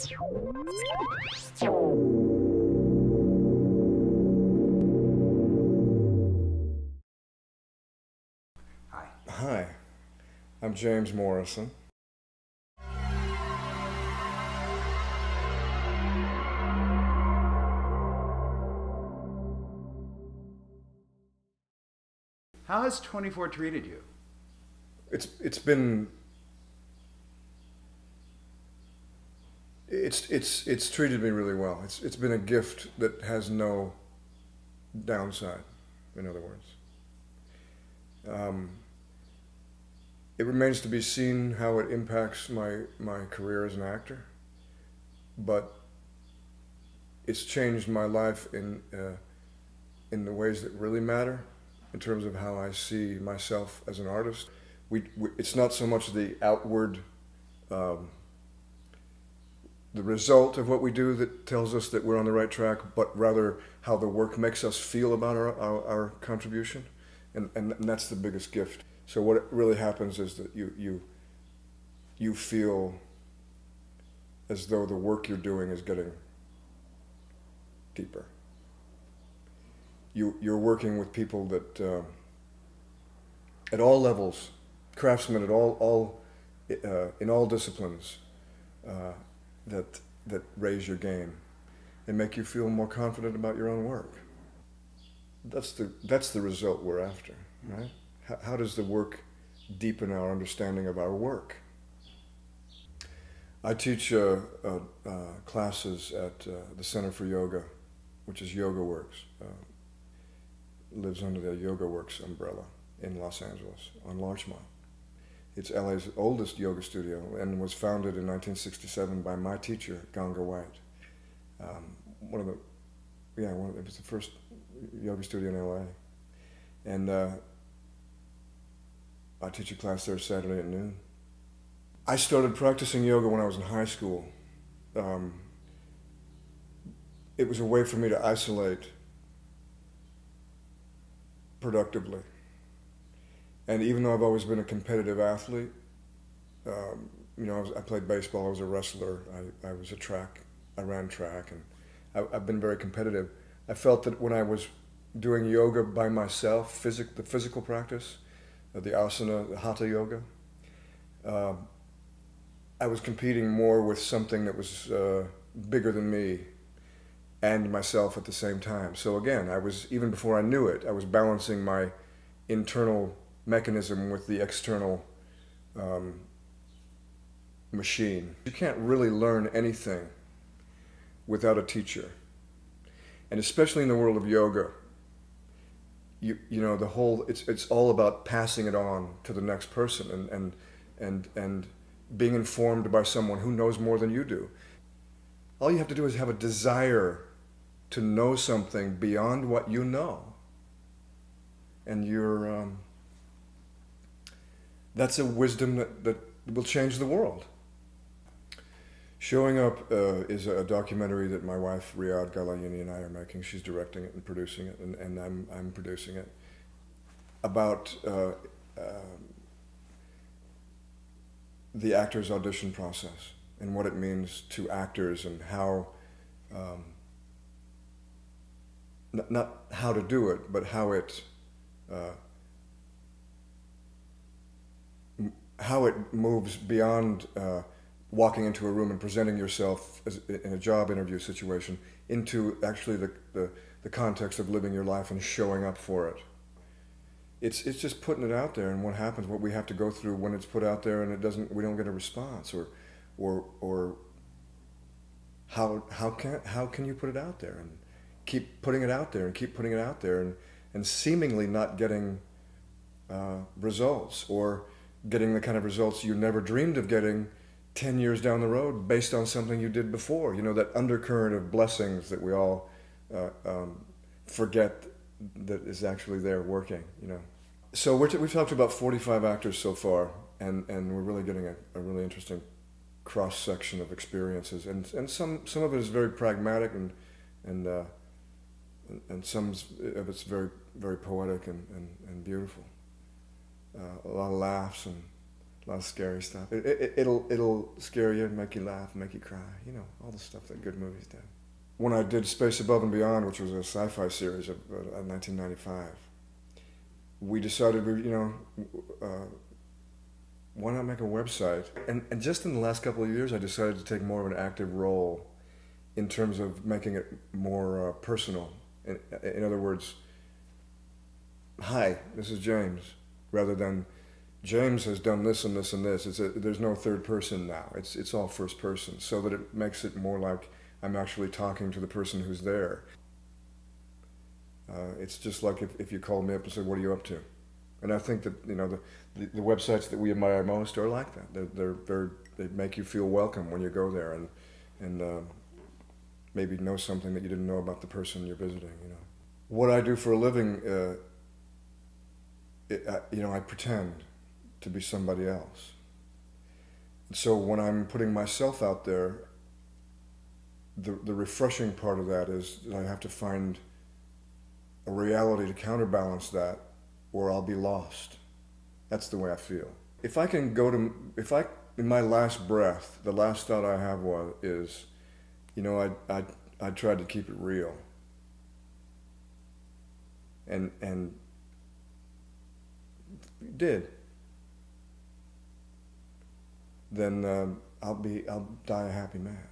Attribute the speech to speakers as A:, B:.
A: Hi.
B: Hi, I'm James Morrison.
A: How has 24 treated you?
B: It's been it's treated me really well. It's been a gift that has no downside. In other words, it remains to be seen how it impacts my career as an actor, but it's changed my life in the ways that really matter, in terms of how I see myself as an artist. It's not so much the outward, the result of what we do that tells us that we're on the right track, but rather how the work makes us feel about our contribution, and that's the biggest gift. So what really happens is that you feel as though the work you're doing is getting deeper. You're working with people that at all levels, craftsmen at all in all disciplines, that raise your game and make you feel more confident about your own work. That's the result we're after, right? How does the work deepen our understanding of our work? I teach classes at the Center for Yoga, which is Yoga Works. Lives under the Yoga Works umbrella in Los Angeles on Larchmont. It's LA's oldest yoga studio and was founded in 1967 by my teacher, Ganga White. It was the first yoga studio in LA. And I teach a class there Saturday at noon. I started practicing yoga when I was in high school. It was a way for me to isolate productively. And even though I've always been a competitive athlete, I played baseball, I was a wrestler, I was I ran track, and I've been very competitive. I felt that when I was doing yoga by myself, the physical practice, the asana, the hatha yoga, I was competing more with something that was bigger than me and myself at the same time. So again, even before I knew it, I was balancing my internal mechanism with the external machine. You can't really learn anything without a teacher. And especially in the world of yoga, it's all about passing it on to the next person and being informed by someone who knows more than you do. All you have to do is have a desire to know something beyond what you know, and that's a wisdom that will change the world. Showing Up is a documentary that my wife Riyadh Galayini and I are making. She's directing it and producing it, and I'm producing it, about the actor's audition process and what it means to actors, and how not how to do it, but how it moves beyond walking into a room and presenting yourself in a job interview situation into actually the context of living your life and showing up for it. It's just putting it out there, and what happens, what we have to go through when it's put out there and we don't get a response, or how can you put it out there and keep putting it out there and keep putting it out there and seemingly not getting results, or getting the kind of results you never dreamed of getting 10 years down the road based on something you did before. You know, that undercurrent of blessings that we all forget that is actually there working, you know. So we've talked to about 45 actors so far, and we're really getting a really interesting cross-section of experiences, and some of it is very pragmatic, and some of it's very, very poetic and beautiful. A lot of laughs and A lot of scary stuff. It'll scare you, make you laugh, make you cry. You know, all the stuff that good movies do. When I did Space Above and Beyond, which was a sci-fi series of 1995, we decided, why not make a website? And just in the last couple of years, I decided to take more of an active role in terms of making it more personal. In other words, hi, this is James, rather than James has done this and this and this. There's no third person now. It's all first person, so that it makes it more like I'm actually talking to the person who's there. It's just like if you called me up and said, "What are you up to?" And I think that the websites that we admire most are like that. They make you feel welcome when you go there and maybe know something that you didn't know about the person you're visiting. What I do for a living, I pretend to be somebody else. And so when I'm putting myself out there, the refreshing part of that is that I have to find a reality to counterbalance that, or I'll be lost. That's the way I feel. If I can in my last breath, the last thought I have is, I tried to keep it real. And did. Then I'll die a happy man.